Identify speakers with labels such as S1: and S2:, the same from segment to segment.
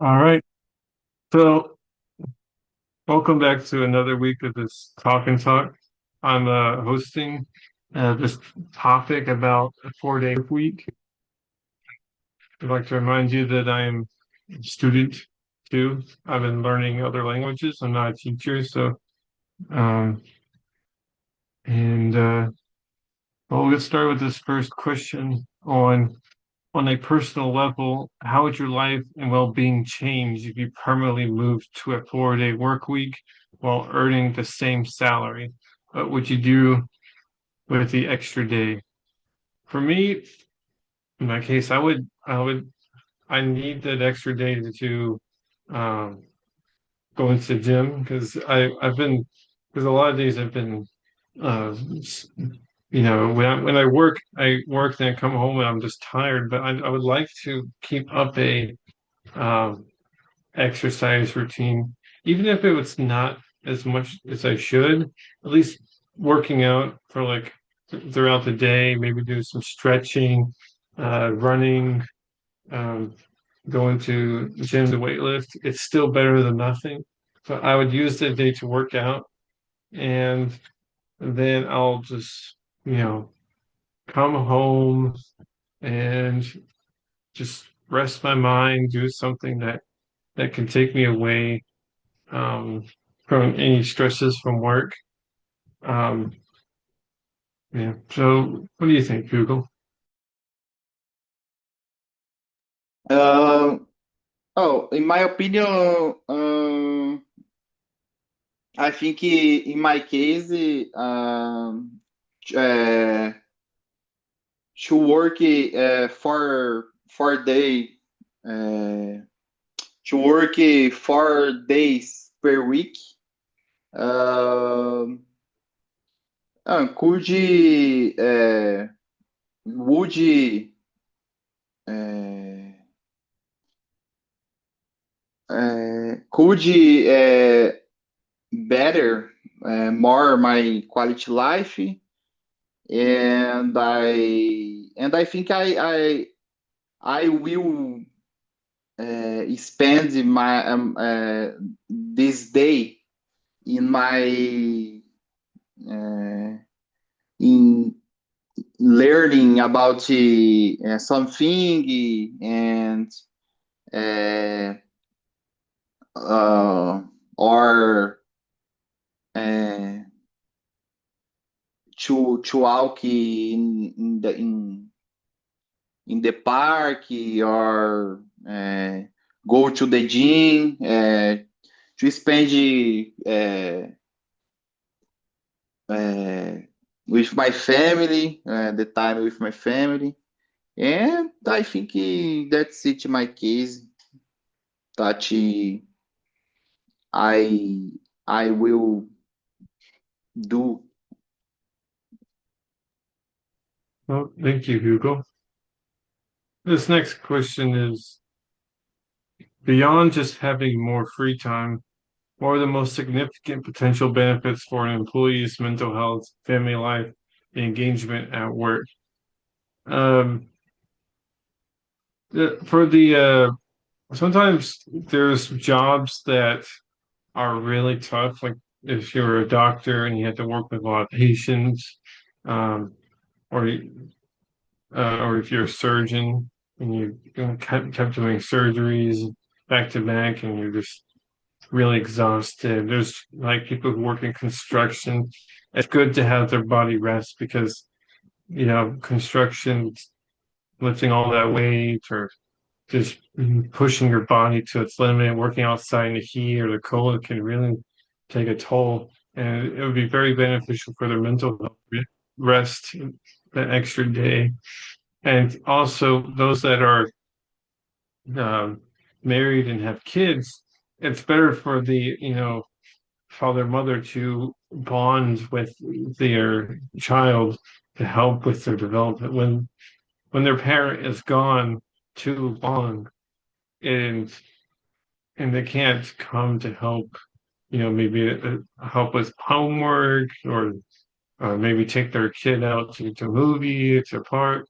S1: All right. So, welcome back to another week of this Talk and Talk. I'm hosting this topic about a 4-day work week. I'd like to remind you that I'm a student too. I've been learning other languages. I'm not a teacher, so um, and we'll get started with this first question on a personal level. How would your life and well-being change if you permanently moved to a 4-day work week while earning the same salary? What would you do with the extra day? For me, in my case, I need that extra day to um, go into the gym because there's a lot of days I've been, uh, when I work, then I come home and I'm just tired. But I would like to keep up a um, exercise routine, even if it was not as much as I should, at least working out for like throughout the day, maybe do some stretching, running, um, going to the gym to weight lift. It's still better than nothing. So I would use that day to work out, and then I'll just, you know, come home and just rest my mind, do something that can take me away um, from any stresses from work. Um, yeah. So, what do you think, Google?
S2: Uh, in my opinion, I think in my case, uh, to work for day, uh, to work 4 days per week, uh, could would uh, could better more my quality life, and I think I will spend my this day in my uh, in learning about something and uh, uh, or uh, to walk in the park or go to the gym to spend uh, with my family, the time with my family. And I think that's it in my case that I I will do.
S1: Well, thank you, Google. This next question is beyond just having more free time, what are the most significant potential benefits for an employee's mental health, family life, and engagement at work? Um, for the sometimes there's jobs that are really tough. Like if you're a doctor and you have to work with a lot of patients, um, or or if you're a surgeon and kept doing surgeries back to back, and you're just really exhausted. There's like people who work in construction. It's good to have their body rest because construction, lifting all that weight or just pushing your body to its limit, working outside in the heat or the cold can really take a toll. And it would be very beneficial for their mental health rest that extra day. And also those that are um, married and have kids, it's better for the, father, mother to bond with their child to help with their development. When their parent is gone too long, and they can't come to help, maybe help with homework or maybe take their kid out to a movie, to a park.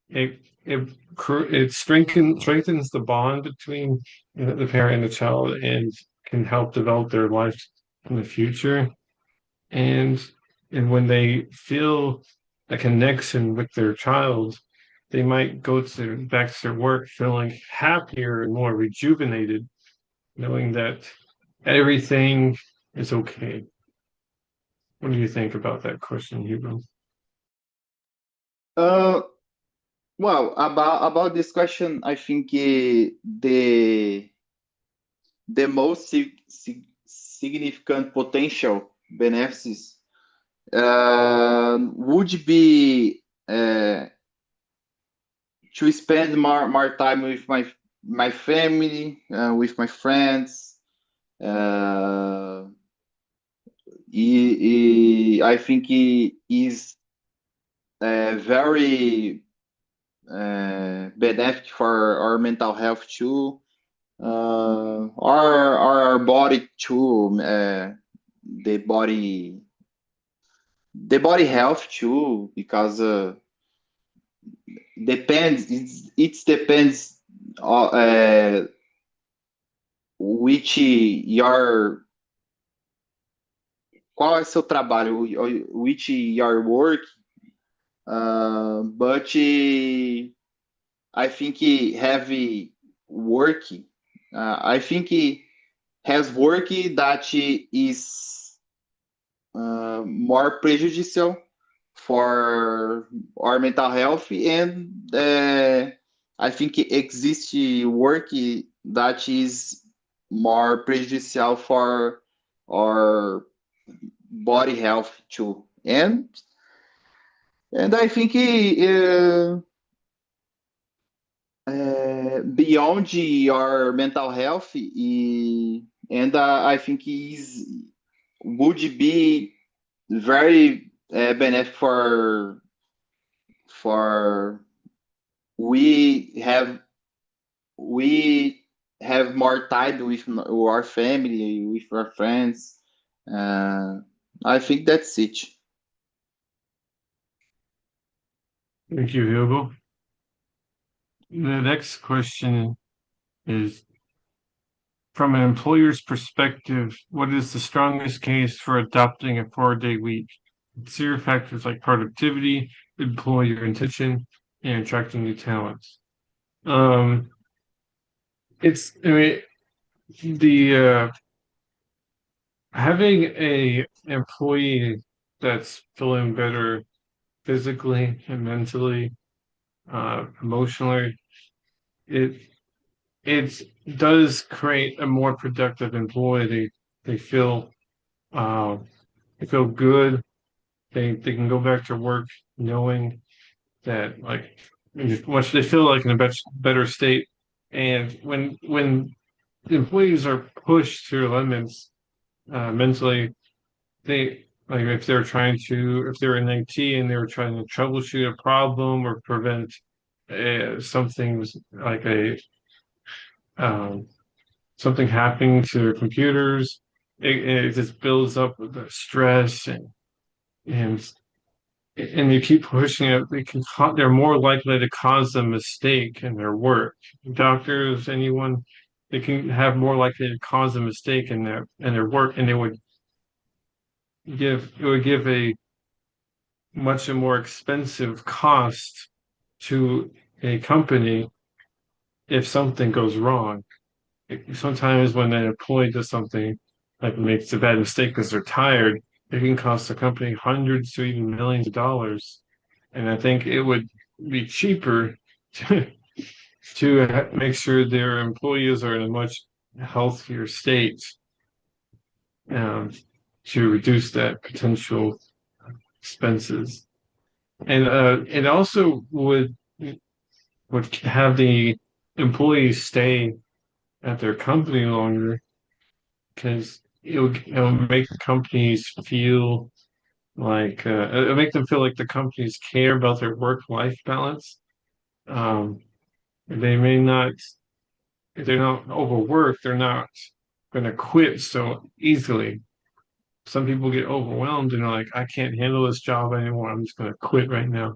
S1: it strengthens the bond between the parent and the child and can help develop their life in the future. And and when they feel a connection with their child, they might go to back to their work feeling happier and more rejuvenated, knowing that everything is okay. What do you think about that question, Hugo?
S2: Uh, well, about this question, I think the most significant potential benefits would be to spend more time with my family, with my friends. Uh, I think it is very beneficial for our mental health too, our body too, the body health too, because it depends which your qual é seu trabalho, which your work, but I think heavy work. I think he has work that is more prejudicial for our mental health, and I think exists work that is more prejudicial for our body health too. And I think beyond your mental health, and I think is would be very benefit for we have we have more time with our family, with our friends. Uh, I think that's it.
S1: Thank you, Hugo. The next question is, from an employer's perspective, what is the strongest case for adopting a 4-day week? Consider factors like productivity, employer intention, and attracting new talents. Um, I mean, the having a employee that's feeling better physically and mentally, emotionally, it it does create a more productive employee. They feel uh, they feel good. They can go back to work knowing that like much they feel like in a better state. And when employees are pushed to their limits mentally, they like if they're in IT and they're trying to troubleshoot a problem or prevent something like a um, something happening to their computers, it just builds up with the stress and and they keep pushing it. They're more likely to cause a mistake in their work. Doctors, anyone, they can have more likely to cause a mistake in their work, and it would give a much more expensive cost to a company if something goes wrong. Sometimes when an employee does something like makes a bad mistake because they're tired, it can cost the company hundreds to even millions of dollars. And I think it would be cheaper to, make sure their employees are in a much healthier state um, to reduce that potential expenses. And it also would have the employees stay at their company longer because it'll make the companies feel like it'll make them feel like the companies care about their work-life balance. Um, they may not, if they're not overworked, they're not going to quit so easily. Some people get overwhelmed and they're like, I can't handle this job anymore. I'm just going to quit right now.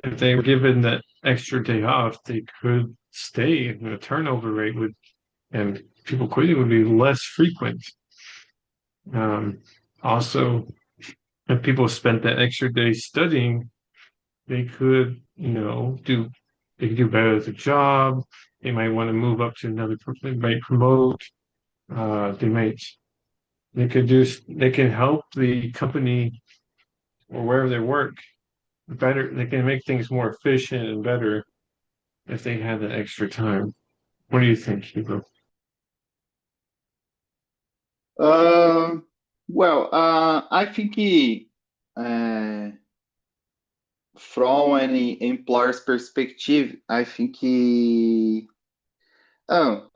S1: if they were given that extra day off, they could stay, and the turnover rate would, and people quitting would be less frequent. Also, if people spent that extra day studying, they could, they could do better at the job. They might want to move up to another, they might promote. They might, they can help the company or wherever they work better. They can make things more efficient and better if they had that extra time. What do you think, Hugo?
S2: Uh, I think from an employer's perspective, I think oh,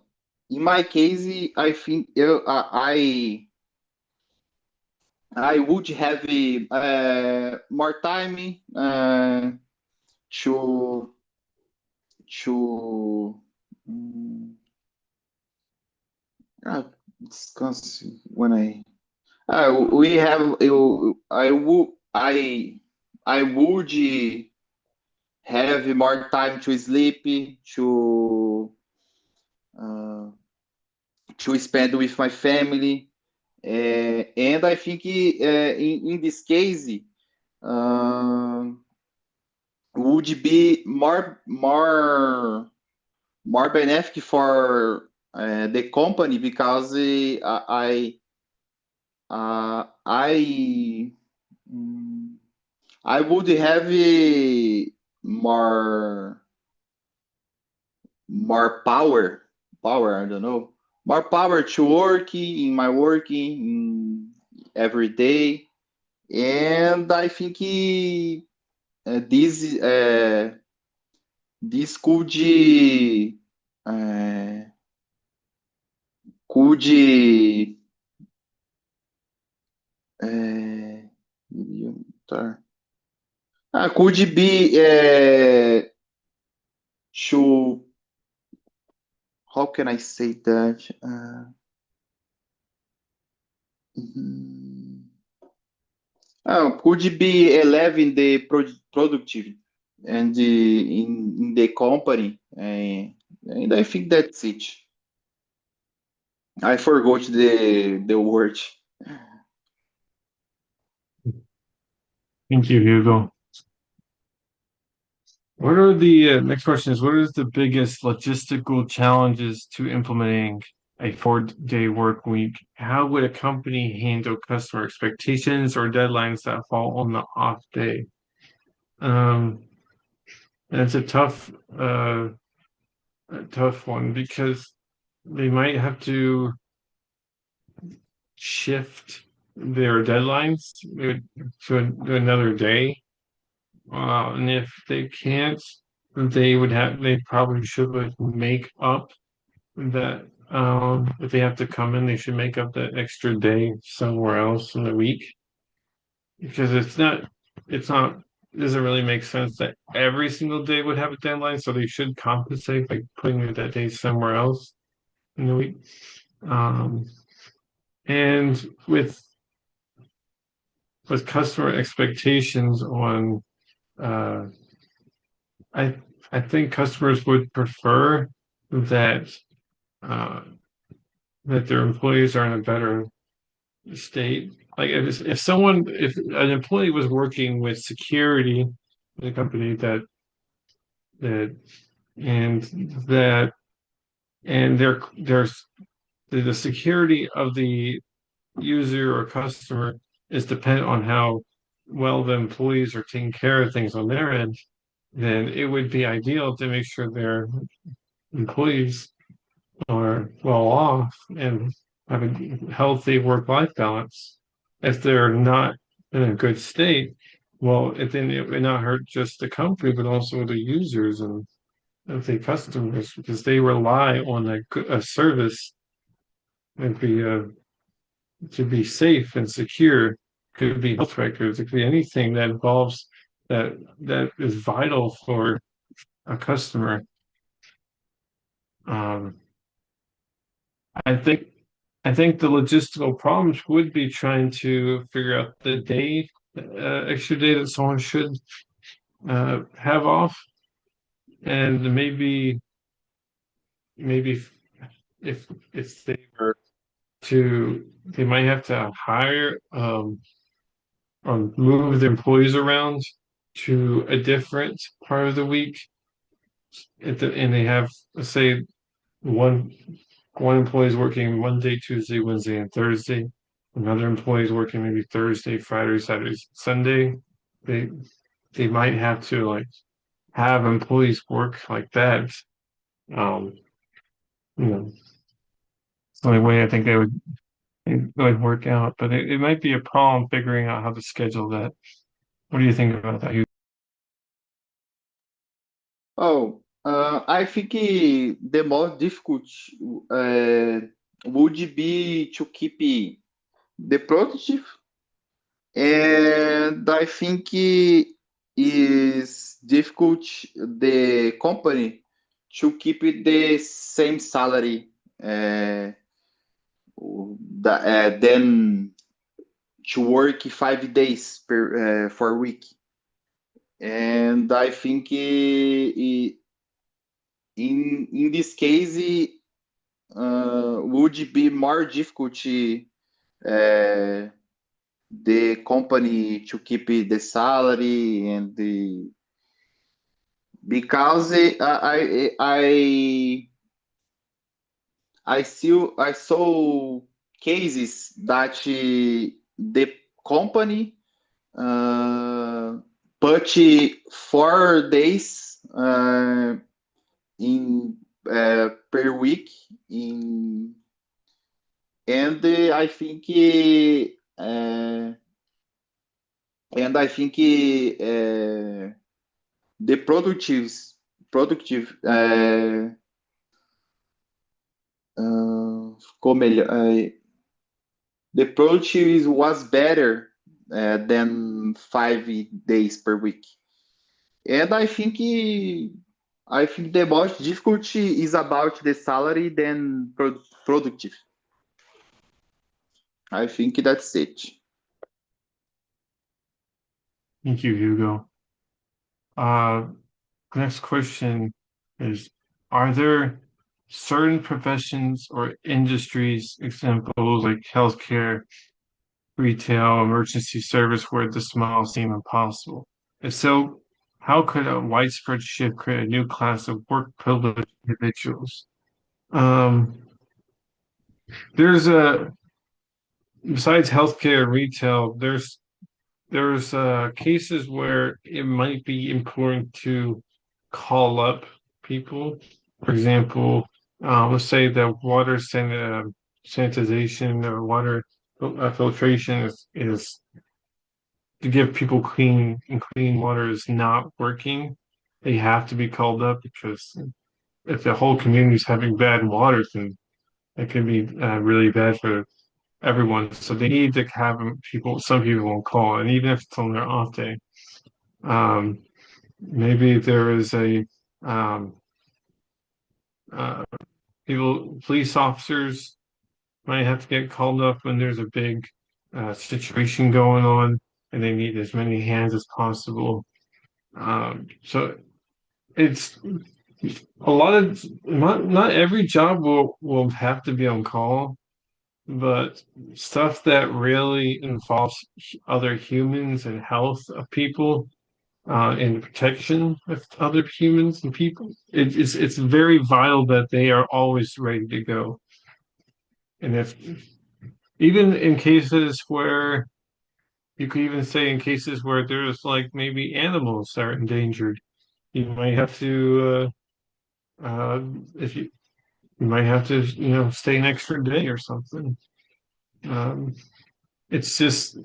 S2: in my case, I think I would have more time to to um, discuss when we have I would have more time to sleep uh, to spend with my family. And I think in this case uh, would be more benefic for the company because I I would have more power, I don't know, more power to work in my working every day. And I think this uh, could uh, could be to, how can I say that? Mhm. Could be elevating the productivity and in the company, and I think that's it. I forgot the word.
S1: Thank you, Hugo. What are the next question is what is the biggest logistical challenges to implementing a 4-day work week? How would a company handle customer expectations or deadlines that fall on the off day? Um, and it's a tough one because they might have to shift their deadlines to another day. And if they can't, they probably should like make up that if they have to come in, they should make up that extra day somewhere else in the week because it's not it doesn't really make sense that every single day would have a deadline, so they should compensate by putting that day somewhere else in the week. Um, and with customer expectations on uh, I I think customers would prefer that uh, that their employees are in a better state. Like if an employee was working with security in a company that and that and there's the security of the user or customer is dependent on how well the employees are taking care of things on their end, then it would be ideal to make sure their employees are well off and have a healthy work-life balance. If they're not in a good state, well, then it would not hurt just the company, but also the users and the customers because they rely on a service and be to be safe and secure. Could be health records. It could be anything that involves that is vital for a customer. Um, I think I think the logistical problems would be trying to figure out the day, extra day that someone should have off, and maybe if they were to, they might have to hire or move the employees around to a different part of the week, and they have, let's say, one one employee is working Monday, Tuesday, Wednesday, and Thursday. Another employee is working maybe Thursday, Friday, Saturday, Sunday. They they might have to like have employees work like that. Um, you know, it's the only way I think it would work out. But it might be a problem figuring out how to schedule that. What do you think about that?
S2: Oh, I think the most difficult would be to keep the productive, and I think is difficult the company to keep it the same salary uh, than to work 5 days for a week. And I think in this case would be more difficult uh, the company to keep the salary and the because I saw cases that the company uh, put 4 days in per week in and I think the productive ficou melhor. The productive was better than 5 days per week, and I think the most difficulty is about the salary than productive. I think that's it.
S1: Thank you, Hugo. Uh, Next question is, are there certain professions or industries, examples like healthcare, retail, emergency service, where the smile seem impossible? If so, how could a widespread shift create a new class of work privileged individuals? Um, there's a Besides healthcare and retail, there's cases where it might be important to call up people. For example, let's say that sanitization or water filtration is to give people clean water is not working. They have to be called up because if the whole community is having bad water, then it can be really bad for everyone. So they need to have some people on call, and even if it's on their off day, um, maybe there is a um, uh, police officers might have to get called up when there's a big situation going on, and they need as many hands as possible. So it's a lot of not every job will have to be on call, but stuff that really involves other humans and health of people and protection of other humans and people. It's very vital that they are always ready to go. And if even in cases where you could even say in cases where there's like maybe animals that are endangered, you might have to if you might have to stay an extra day or something. Um, it's just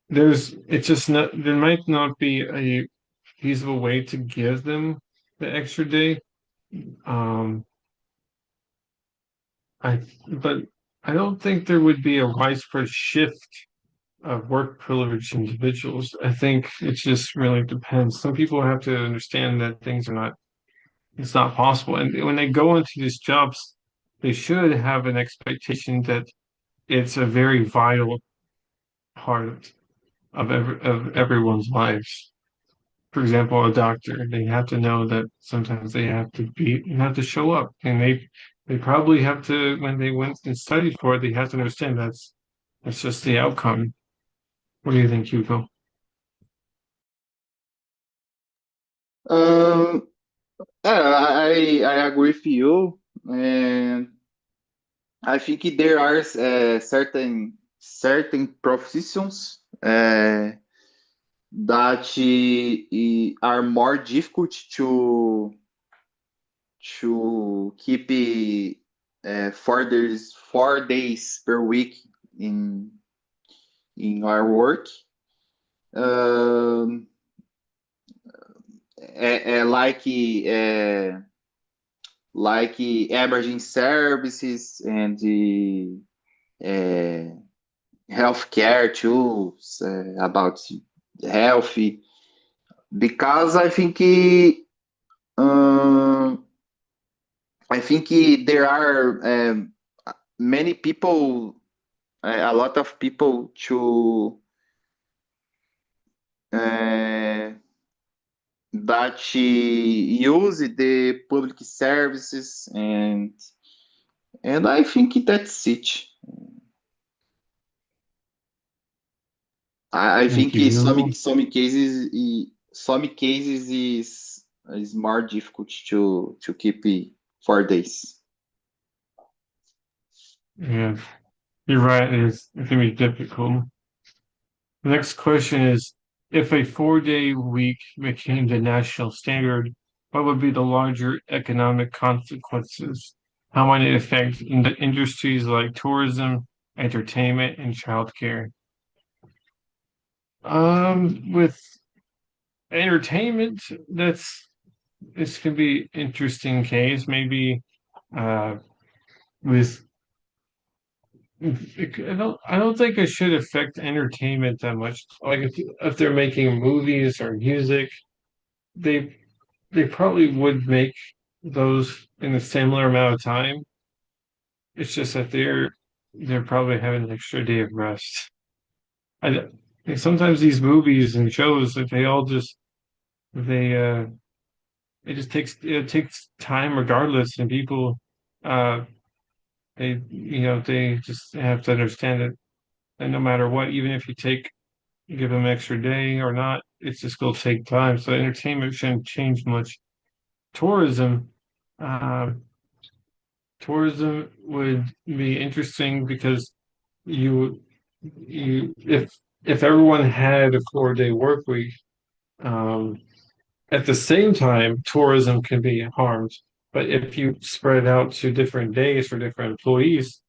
S1: it's just not there might not be a feasible way to give them the extra day. Um, but I don't think there would be a widespread shift of work privileged individuals. I think it just really depends. Some people have to understand that it's not possible. And when they go into these jobs, they should have an expectation that it's a very vital part of everyone's lives. for example, a doctor, they have to know that sometimes they have to show up, and they probably have to, when they went and studied for it, they have to understand that's just the outcome. What do you think, Hugo?
S2: Um, I agree with you, and I think there are certain professions that are more difficult to keep 4 days per week in our work. Um, like emergency services and the healthcare tools about health, because um, I think there are many people, a lot of people to uh, that use the public services, and I think that's it. I
S1: Thank
S2: think
S1: you, Hugo.
S2: some cases is more difficult to keep 4 days.
S1: Yeah, you're right. It can be difficult. The next question is, if a 4-day week became the national standard, what would be the larger economic consequences? How might it affect the industries like tourism, entertainment, and childcare? With entertainment, this could be interesting case. Maybe uh, with I don't think it should affect entertainment that much. Like if they're making movies or music, they they probably would make those in a similar amount of time. It's just that they're probably having an extra day of rest. I sometimes these movies and shows that they all just they it just takes time regardless, and people uh they just have to understand it. And no matter what, even if you give them an extra day or not, it's just going to take time. So entertainment shouldn't change much. Tourism, uh, tourism would be interesting because you if everyone had a 4-day work week, um, at the same time, tourism can be harmed. But if you spread it out to different days for different employees,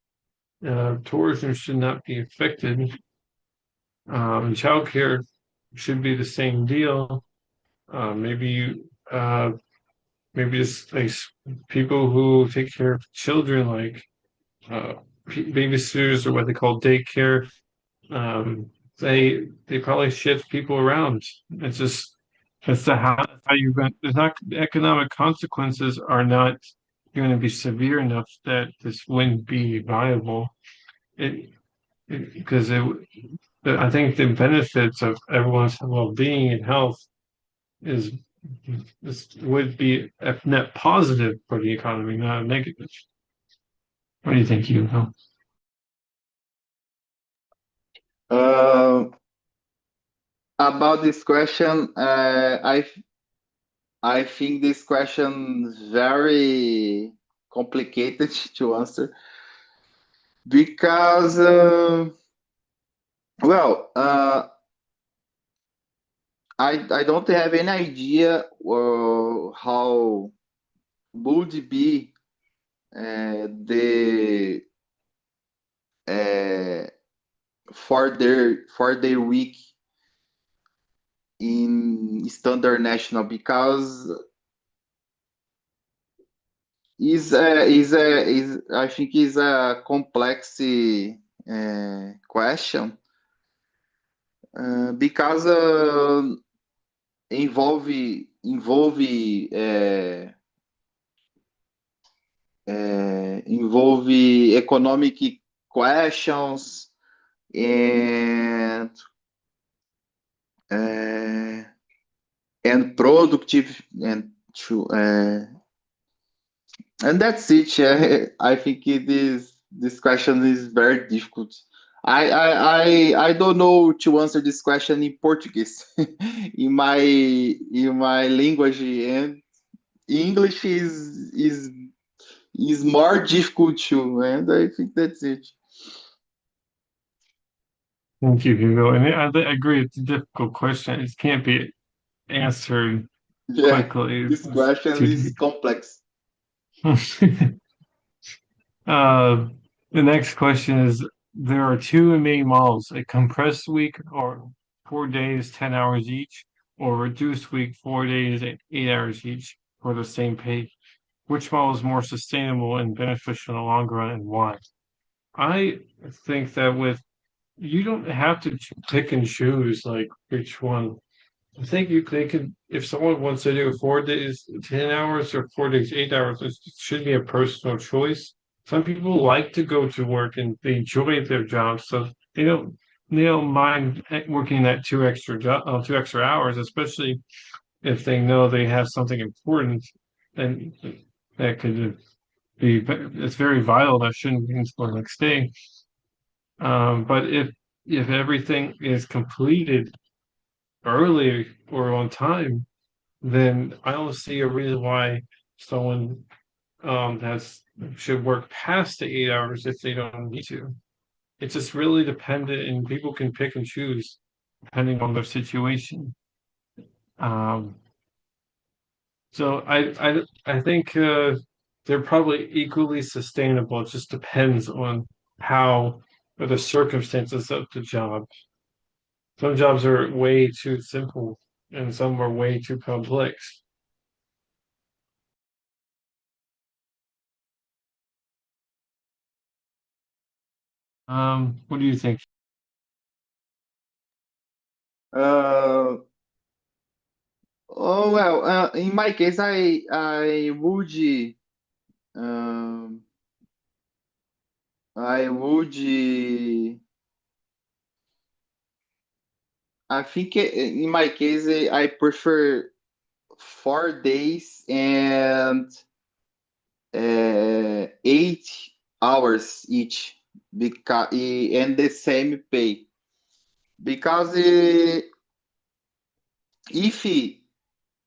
S1: tourism should not be affected. Childcare should be the same deal. Maybe maybe just like people who take care of children, like uh, babysitters or what they call daycare. They probably shift people around. It's just that's how you're going. There's not the economic consequences are not going to be severe enough that this wouldn't be viable. It because I think the benefits of everyone's well-being and health is this would be a net positive for the economy, not a negative. What do you think, Hugo?
S2: Uh, about this question, I think this question is very complicated to answer because, well, I don't have any idea how would be the uh, for their week in standard national, because is I think is a complex question, because involve economic questions, and uh, and productive and that's it. I think it is this question is very difficult. I don't know to answer this question in Portuguese. In my language, and English is more difficult too, and I think that's it.
S1: Thank you, Hugo. And I agree, it's a difficult question. It can't be answered
S2: Yeah,
S1: quickly.
S2: this
S1: It's
S2: question
S1: too
S2: is
S1: deep.
S2: complex.
S1: Uh, the next question is, there are two main models, a compressed week or 4 days, 10 hours each, or reduced week, 4 days, 8 hours each for the same pay. Which model is more sustainable and beneficial in the long run, and why? I think that you don't have to pick and choose like which one. I think they could, if someone wants to do 4 days, 10 hours, or 4 days, 8 hours, it should be a personal choice. Some people like to go to work and they enjoy their job, so they don't mind working that two extra hours, especially if they know they have something important and that could it's very vital that shouldn't be until the next day. But if everything is completed early or on time, then I don't see a reason why someone has should work past the 8 hours if they don't need to. It's just really dependent, and people can pick and choose depending on their situation. Um, so I think they're probably equally sustainable. It just depends on how or the circumstances of the job. Some jobs are way too simple, and some are way too complex. What do you think?
S2: Uh, oh well, in my case, um, I would I think in my case I prefer 4 days and 8 hours each because and the same pay because if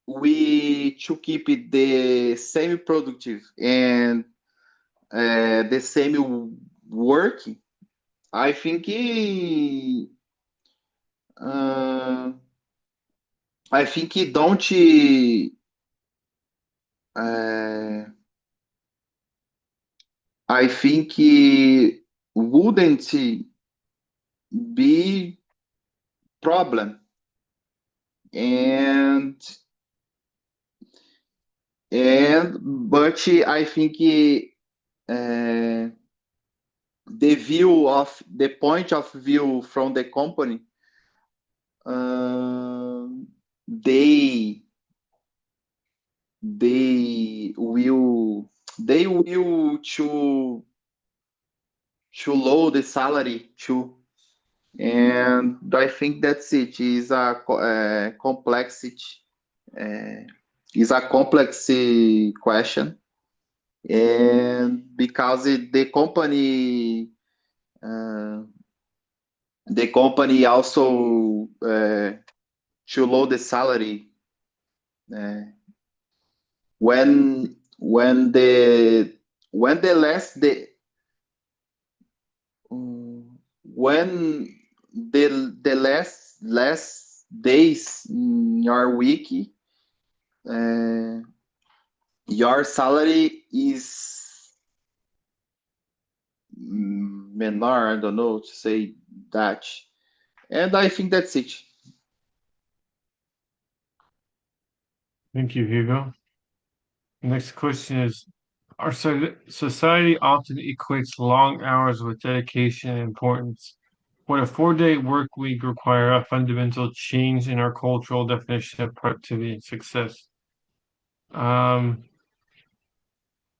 S2: we to keep it the same productive and the same work, I think uh, I think it don't uh, I think it wouldn't be problem and but I think uh, the view of the point of view from the company, uh, they they will they will to low the salary too, and I think that's it. Is a complexity. Uh, is a complex question, and because uh, the company also to low the salary uh, when the last the when the last days in your week, uh, your salary is menor. I don't know to say that, and I think that's it.
S1: Thank you, Hugo. Next question is, our society often equates long hours with dedication and importance. Would a 4-day work week require a fundamental change in our cultural definition of productivity and success? Um,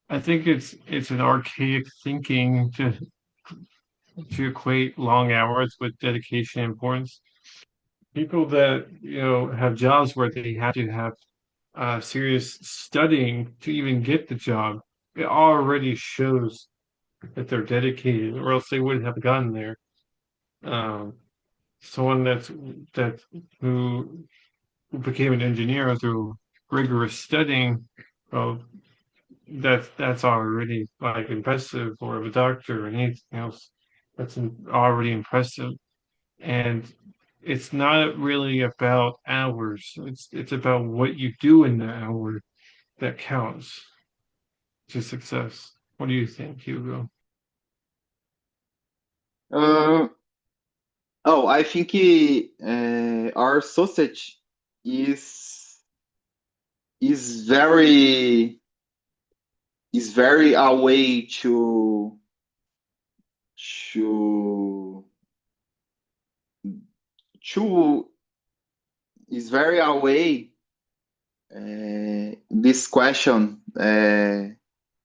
S1: I think it's an archaic thinking to equate long hours with dedication and importance. people that have jobs where they have to have serious studying to even get the job, it already shows that they're dedicated, or else they wouldn't have gotten there. Um, someone that who became an engineer through rigorous studying, well, that's already like impressive, or a doctor or anything else. That's already impressive. And it's not really about hours. It's about what you do in the hour that counts to success. What do you think, Hugo?
S2: Uh, I think our society is is very is very away to to is very away this question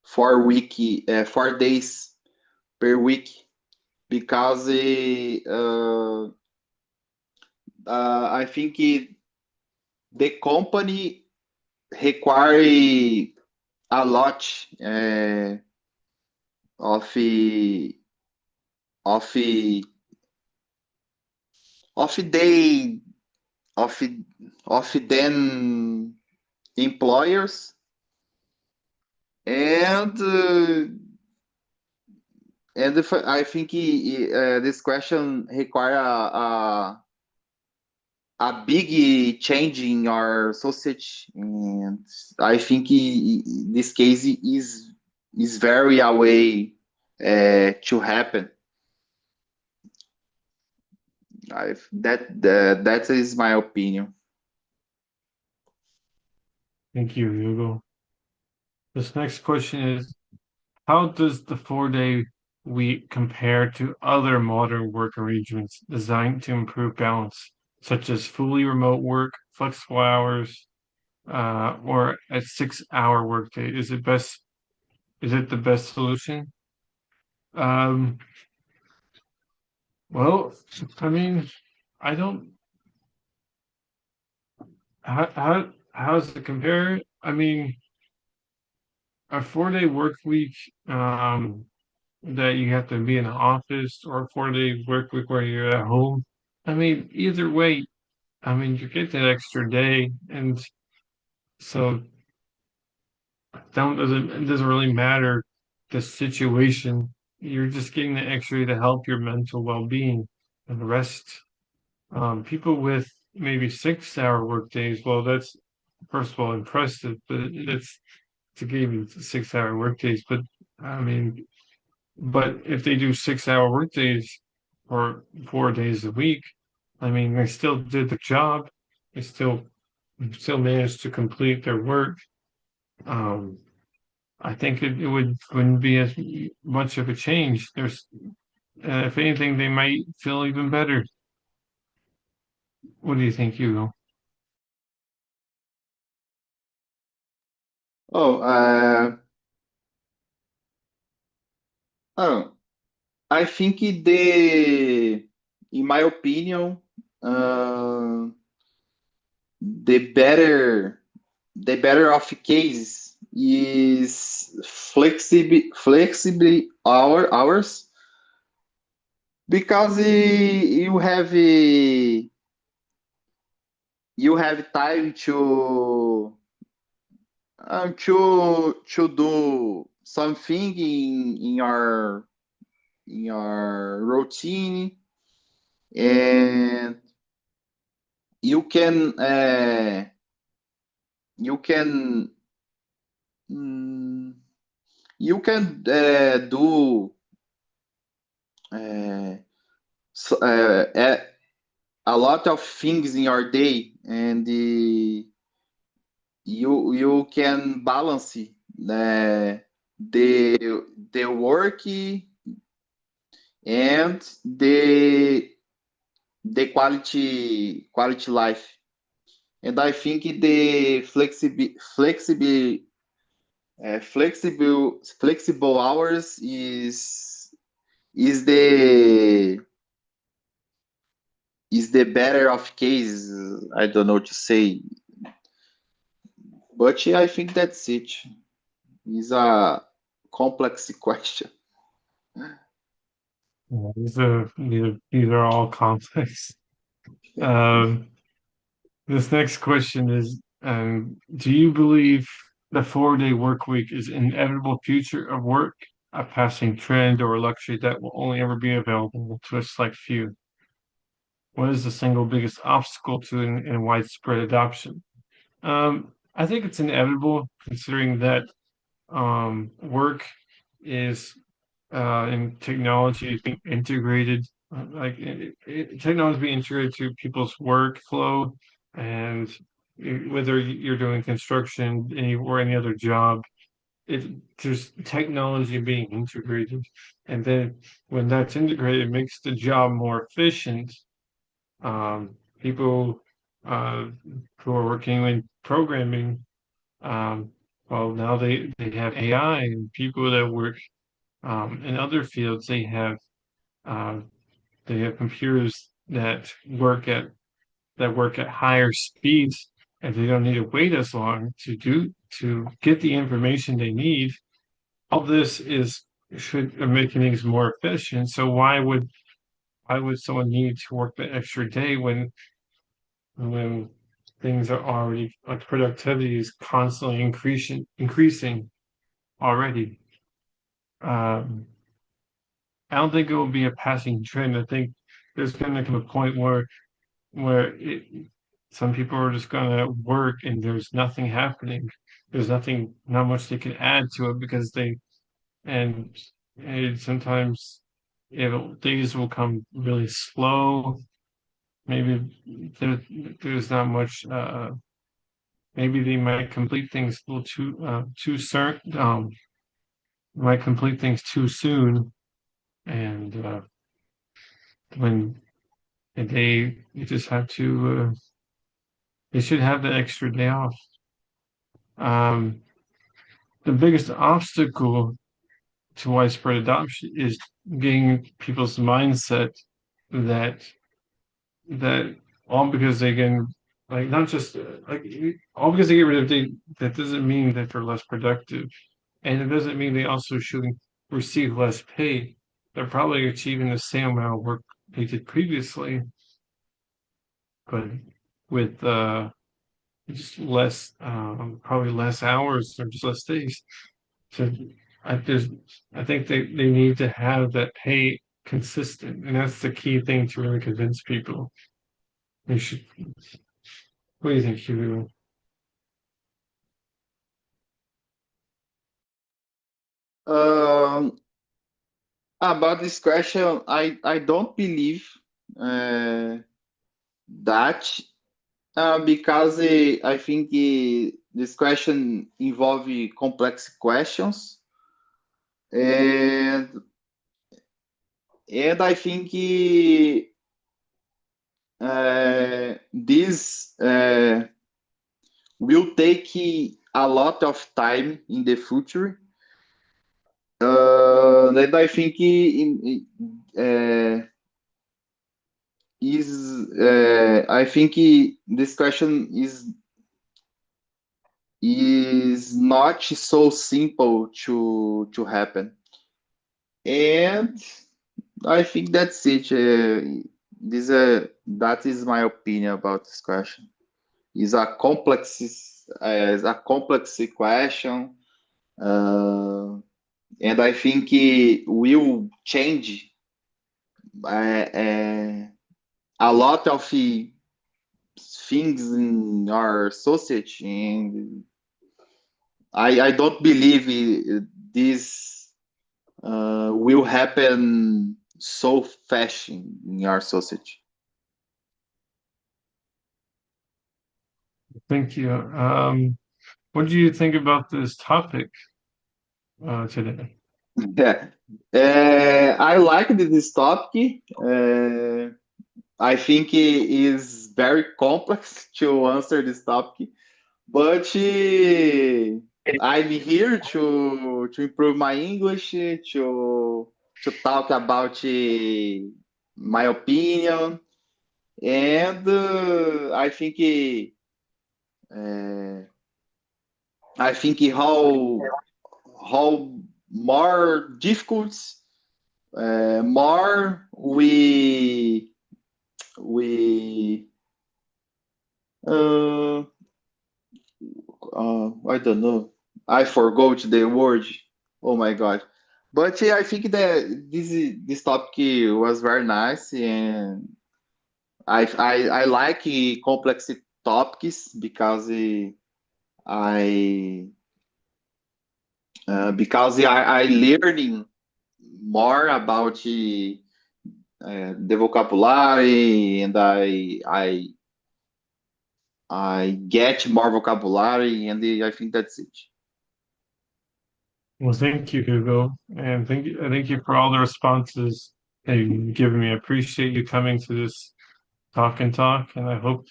S2: 4 days per week because I think the company require a lot of of of they of of them employers and if I think this question require a big change in our society, and I think this case is very away to happen. That is my opinion.
S1: Thank you, Hugo. This next question is, how does the 4-day week compare to other modern work arrangements designed to improve balance, such as fully remote work, flexible hours, or a 6-hour workday? Is it the best solution? Um, well, I mean, I don't, how does it compare? I mean, a 4-day work week, that you have to be in the office, or a 4-day work week where you're at home. I mean, either way, I mean, you get that extra day, and so it doesn't really matter the situation. You're just getting the extra to help your mental well-being, and the rest. People with maybe 6-hour work days, well, that's first of all impressive, but that's to give you 6-hour work days. But I mean, but if they do 6-hour work days or 4 days a week, I mean, they still did the job. They still managed to complete their work. Um, I think wouldn't be as much of a change. If anything, they might feel even better. What do you think, Hugo?
S2: Oh, oh, I think in my opinion, uh, the better the better of case is flexible hours because you have time to do something in your routine, and you can you can mm, you can do uh, a lot of things in your day, and you can balance the work and the quality life. And I think the flexible hours is the the better of case, I don't know to say, but I think that's it. It's a complex question.
S1: Yeah, these are all complex. This next question is, do you believe the 4-day work week is an inevitable future of work, a passing trend, or a luxury that will only ever be available to a select few? What is the single biggest obstacle to in widespread adoption? I think it's inevitable, considering that work is and technology is being integrated, technology is being integrated to people's workflow, and whether you're doing construction or any other job, there's technology being integrated, and then when that's integrated, it makes the job more efficient. People who are working in programming, well, now they have AI, and people that work in other fields, uh, they have computers that work at higher speeds, and they don't need to wait as long to get the information they need. All this is should make things more efficient. So why would someone need to work the extra day when things are already, like, productivity is constantly increasing already? Um, I don't think it will be a passing trend. I think there's going to come a point where some people are just going to work and there's nothing happening. There's not much they can add to it because and, and sometimes days will come really slow. Maybe there's not much. Maybe they might complete things a little too certain. Might complete things too soon, and when and they you just have to. They should have the extra day off. Um, the biggest obstacle to widespread adoption is getting people's mindset that that all because they can, like, not just like all because they get rid of day, that doesn't mean that they're less productive, and it doesn't mean they also should receive less pay. They're probably achieving the same amount of work they did previously, but with just less, probably less hours or just less days. So I there's I think they need to have that pay consistent, and that's the key thing to really convince people. They should. What do you think, Hugo?
S2: Um, about this question, I don't believe that because I think this question involve complex questions, and I think this will take a lot of time in the future. And I think I think this question is not so simple to happen, and I think that's it. That is my opinion about this question. It's a complex question, and I think it will change a lot of things in our society, and I don't believe this will happen so fast in our society.
S1: Thank you. What do you think about this topic today?
S2: Yeah. I like this topic. I think it is very complex to answer this topic, but I'm here to improve my English, to talk about my opinion, and uh, I think how more difficult, more we uh, I don't know. I forgot the word. Oh my god! But I think that this topic was very nice, and I like complex topics I because I learning more about the vocabulary, and I get more vocabulary, and I think that's it.
S1: Well, thank you, Hugo, and thank you for all the responses that you've given me. I appreciate you coming to this talk and talk, and I hope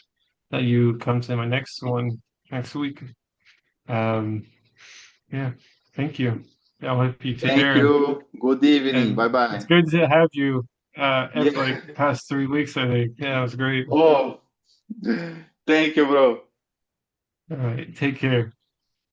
S1: that you come to my next one next week. Um, yeah, thank you. I hope you take
S2: Thank
S1: care,
S2: you. Good evening. Bye
S1: and it's
S2: bye.
S1: good to have you every
S2: Yeah.
S1: like past 3 weeks, I think. Yeah, it was great.
S2: Oh, thank you, bro.
S1: All right, take care.